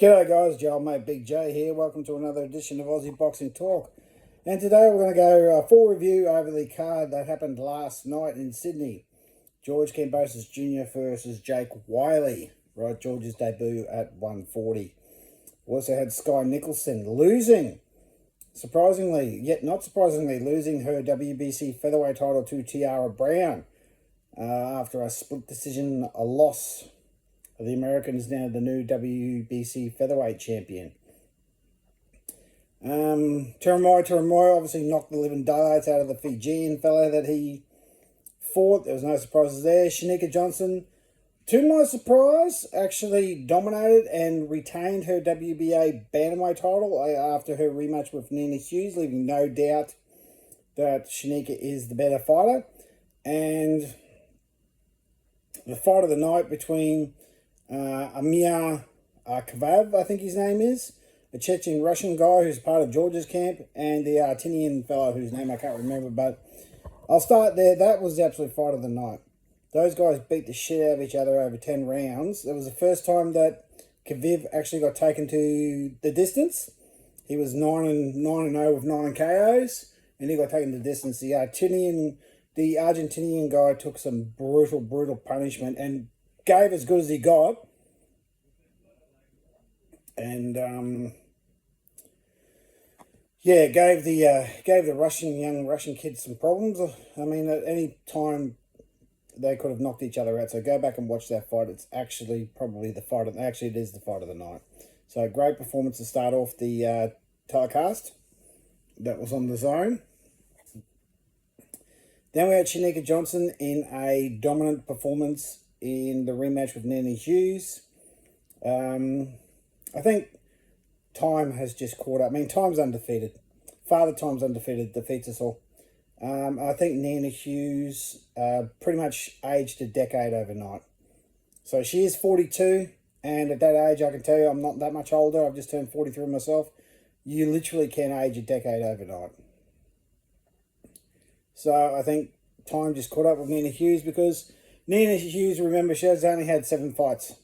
G'day guys, Joel mate Big J here. Welcome to another edition of Aussie Boxing Talk. And today we're going to go full review over the card that happened last night in Sydney. George Kambosos Jr. versus Jake Wyille. Right, George's debut at 140. We also had Skye losing, surprisingly, yet not surprisingly, losing her WBC featherweight title to Tiara Brown after a split decision, a loss. The American is now the new WBC featherweight champion. Turamoy obviously knocked the living daylights out of the Fijian fellow that he fought. There was no surprises there. Shanika Johnson, to my surprise, actually dominated and retained her WBA bantamweight title after her rematch with Nina Hughes, leaving no doubt that Shanika is the better fighter. And the fight of the night between Amir Kavav, I think his name is, a Chechen Russian guy who's part of George's camp, and the Artinian fellow whose name I can't remember, but I'll start there. That was the absolute fight of the night. Those guys beat the shit out of each other over 10 rounds. It was the first time that Kavav actually got taken to the distance. He was 9-0 with 9 KOs, and he got taken to the distance. The Argentinian guy took some brutal punishment and gave as good as he got, and gave the young Russian kid some problems. I mean, at any time they could have knocked each other out. So go back and watch that fight. It's actually probably the fight. It is the fight of the night. So great performance to start off the telecast. That was on the zone. Then we had Shanika Johnson in a dominant performance in the rematch with Nina Hughes. I think time has just caught up. I mean, time's undefeated. Father Time's undefeated, defeats us all. I think Nina Hughes pretty much aged a decade overnight. So she is 42, and at that age, I can tell you I'm not that much older. I've just turned 43 myself. You literally can age a decade overnight. So I think time just caught up with Nina Hughes, because Nina Hughes, remember, she has only had 7 fights.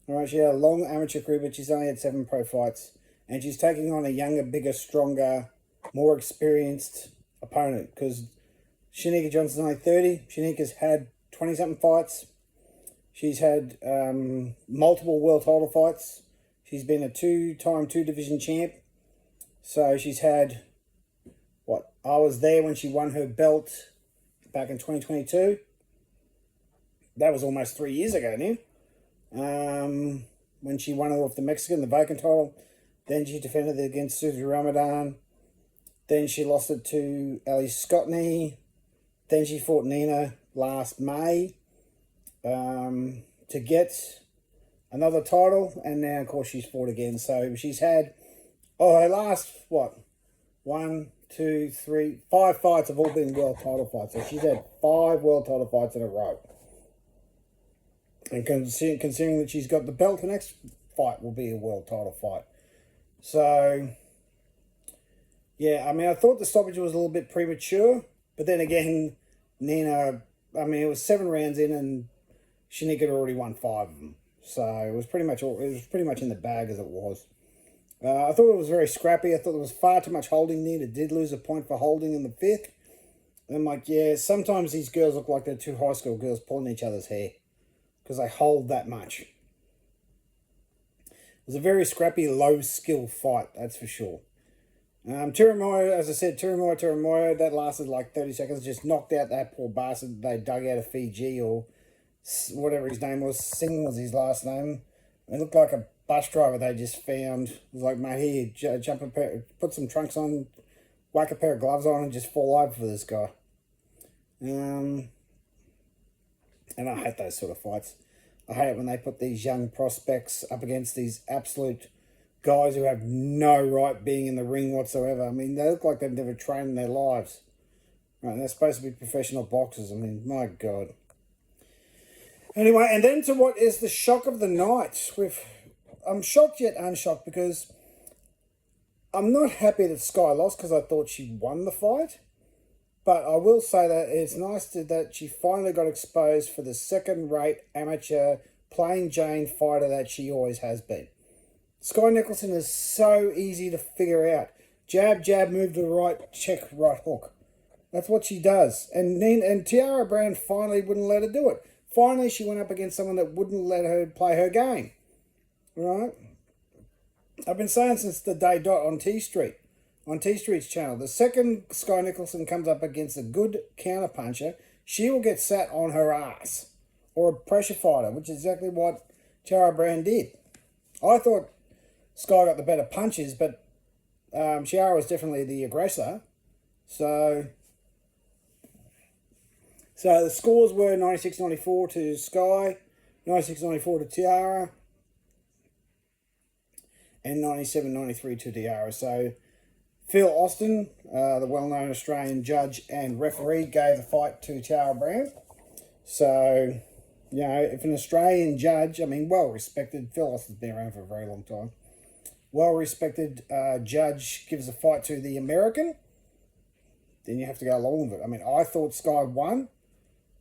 All right, she had a long amateur career, but she's only had 7 pro fights. And she's taking on a younger, bigger, stronger, more experienced opponent, because Shanika Johnson's only 30. Shanika's had 20-something fights. She's had multiple world title fights. She's been a 2-time 2-division champ. So she's had, I was there when she won her belt back in 2022. That was almost 3 years ago now. When she won it off the Mexican, the vacant title. Then she defended it against Susie Ramadan. Then she lost it to Ellie Scottney. Then she fought Nina last May to get another title. And now, of course, she's fought again. So she's had, her last, 5 fights have all been world title fights. So she's had 5 world title fights in a row. And considering that she's got the belt, the next fight will be a world title fight. So, yeah, I mean, I thought the stoppage was a little bit premature. But then again, Nina, I mean, it was 7 rounds in and Shanika had already won 5 of them. So it was pretty much in the bag as it was. I thought it was very scrappy. I thought there was far too much holding. Nina did lose a point for holding in the 5th. And I'm like, yeah, sometimes these girls look like they're 2 high school girls pulling each other's hair, because they hold that much. It was a very scrappy, low-skill fight, that's for sure. Turamoy, as I said, Turamoy, that lasted like 30 seconds, just knocked out that poor bastard they dug out of Fiji, or whatever his name was. Singh was his last name. It looked like a bus driver they just found. It was like, mate, here, put some trunks on, whack a pair of gloves on, and just fall over for this guy. And I hate those sort of fights. I hate it when they put these young prospects up against these absolute guys who have no right being in the ring whatsoever. I mean, they look like they've never trained in their lives. Right, they're supposed to be professional boxers. I mean, my God. Anyway, and then to what is the shock of the night. I'm shocked yet unshocked, because I'm not happy that Skye lost, because I thought she won the fight. But I will say that it's nice that she finally got exposed for the second-rate amateur plain Jane fighter that she always has been. Skye Nicholson is so easy to figure out. Jab, jab, move to the right, check, right hook. That's what she does. And Tiara Brown finally wouldn't let her do it. Finally, she went up against someone that wouldn't let her play her game. Right? I've been saying since the day dot on T Street, on T Street's channel, the second Skye Nicholson comes up against a good counterpuncher, she will get sat on her ass. Or a pressure fighter, which is exactly what Tiara Brown did. I thought Skye got the better punches, but Tiara was definitely the aggressor. So the scores were 96-94 to Skye, 96-94 to Tiara, and 97-93 to Tiara. So Phil Austin, the well-known Australian judge and referee, gave the fight to Tiara Brown. So, you know, if an Australian judge, I mean, well-respected, Phil Austin's been around for a very long time, well-respected judge gives a fight to the American, then you have to go along with it. I mean, I thought Skye won,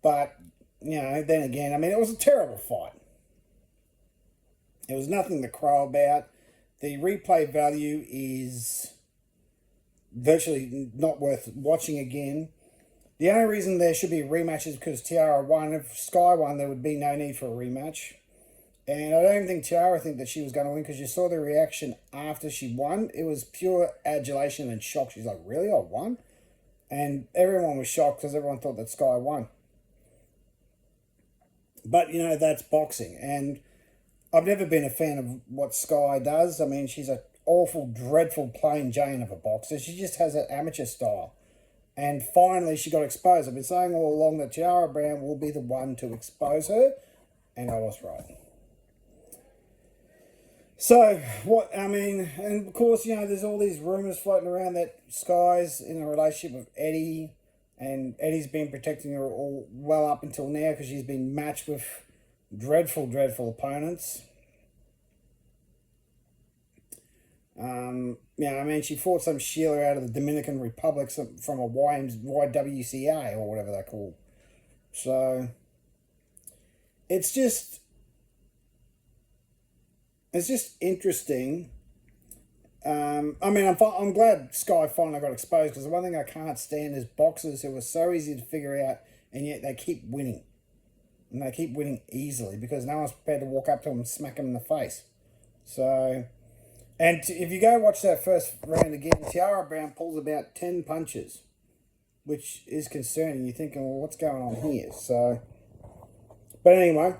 but, you know, then again, I mean, it was a terrible fight. There was nothing to crow about. The replay value is virtually not worth watching again. The only reason there should be a rematch is because Tiara won. If Skye won, there would be no need for a rematch. And I don't even think Tiara think that she was going to win, because you saw the reaction after she won. It was pure adulation and shock. She's like, really? I won? And everyone was shocked because everyone thought that Skye won. But, you know, that's boxing. And I've never been a fan of what Skye does. I mean, she's an awful, dreadful, plain Jane of a boxer. She just has an amateur style. And finally, she got exposed. I've been saying all along that Tiara Brown will be the one to expose her. And I was right. So, what, I mean, and of course, you know, there's all these rumours floating around that Skye's in a relationship with Eddie. And Eddie's been protecting her all well up until now because she's been matched with dreadful, dreadful opponents. Yeah, I mean, she fought some Sheila out of the Dominican Republic from a YWCA or whatever they're called. So, it's just interesting. I mean, I'm glad Skye finally got exposed, because the one thing I can't stand is boxers who are so easy to figure out and yet they keep winning. And they keep winning easily because no one's prepared to walk up to them and smack them in the face. So, and if you go watch that first round again, Tiara Brown pulls about 10 punches, which is concerning. You're thinking, well, what's going on here? So, but anyway.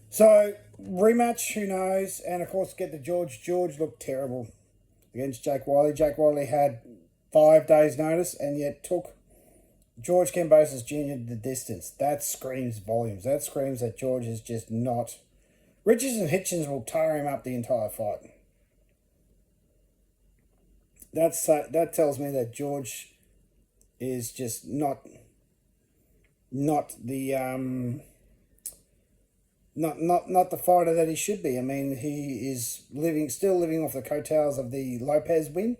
So, rematch, who knows? And, of course, get the George. George looked terrible against Jake Wyille. Jake Wyille had 5 days' notice and yet took George Kambosos Jr. the distance. That screams volumes. That screams that George is just not... Richards and Hitchens will tar him up the entire fight. That tells me that George is just not the... Not the fighter that he should be. I mean, he is still living off the coattails of the Lopez win.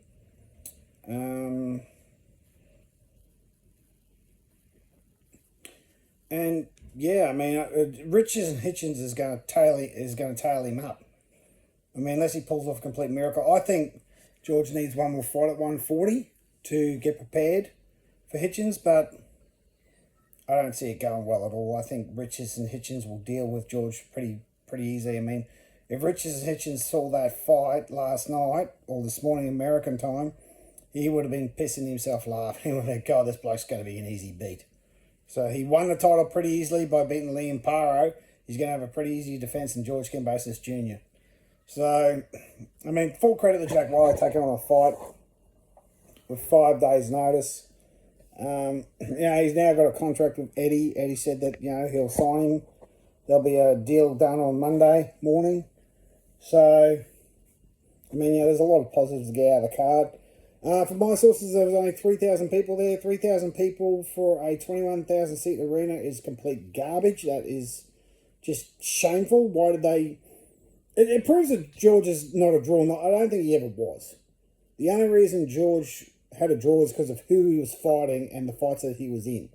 And yeah, I mean, Richards and Hitchens is going to tail him up. I mean, unless he pulls off a complete miracle. I think George needs one more fight at 140 to get prepared for Hitchens, but I don't see it going well at all. I think Richards and Hitchens will deal with George pretty easy. I mean, if Richards and Hitchens saw that fight last night or this morning American time, he would have been pissing himself laughing. He would have been, God, this bloke's going to be an easy beat. So he won the title pretty easily by beating Liam Paro. He's going to have a pretty easy defence in George Kambosos Jr. So, I mean, full credit to Jack Wyille taking on a fight with 5 days' notice. You know, he's now got a contract with Eddie. Eddie said that, you know, he'll sign him. There'll be a deal done on Monday morning. So, I mean, yeah, there's a lot of positives to get out of the card. For my sources, there was only 3,000 people there. 3,000 people for a 21,000 seat arena is complete garbage. That is just shameful. Why did they... It proves that George is not a draw. I don't think he ever was. The only reason George had a draw is because of who he was fighting and the fights that he was in.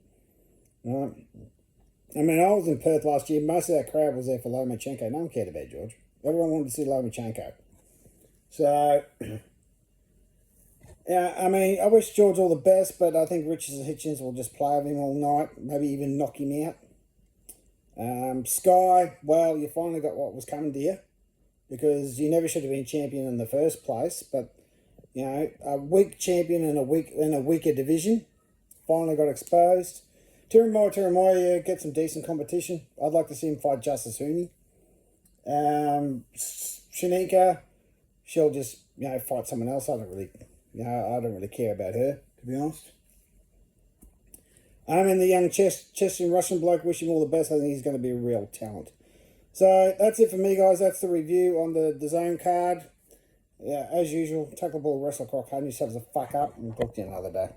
I mean, I was in Perth last year. Most of that crowd was there for Lomachenko. No one cared about George. Everyone wanted to see Lomachenko. So, yeah, I mean, I wish George all the best, but I think Richards and Hitchens will just play with him all night, maybe even knock him out. Skye, well, you finally got what was coming to you, because you never should have been champion in the first place, but, you know, a weak champion in a weaker division, finally got exposed. Tiramoya get some decent competition. I'd like to see him fight Justice Hooney. Shanika, she'll just, you know, fight someone else. I don't really care about her, to be honest. And the young Chechen Russian bloke, wish him all the best. I think he's going to be a real talent. So that's it for me, guys. That's the review on the zone card. Yeah, as usual, take the ball, wrestle, crock, and yourselves a fuck up, and talk to you another day.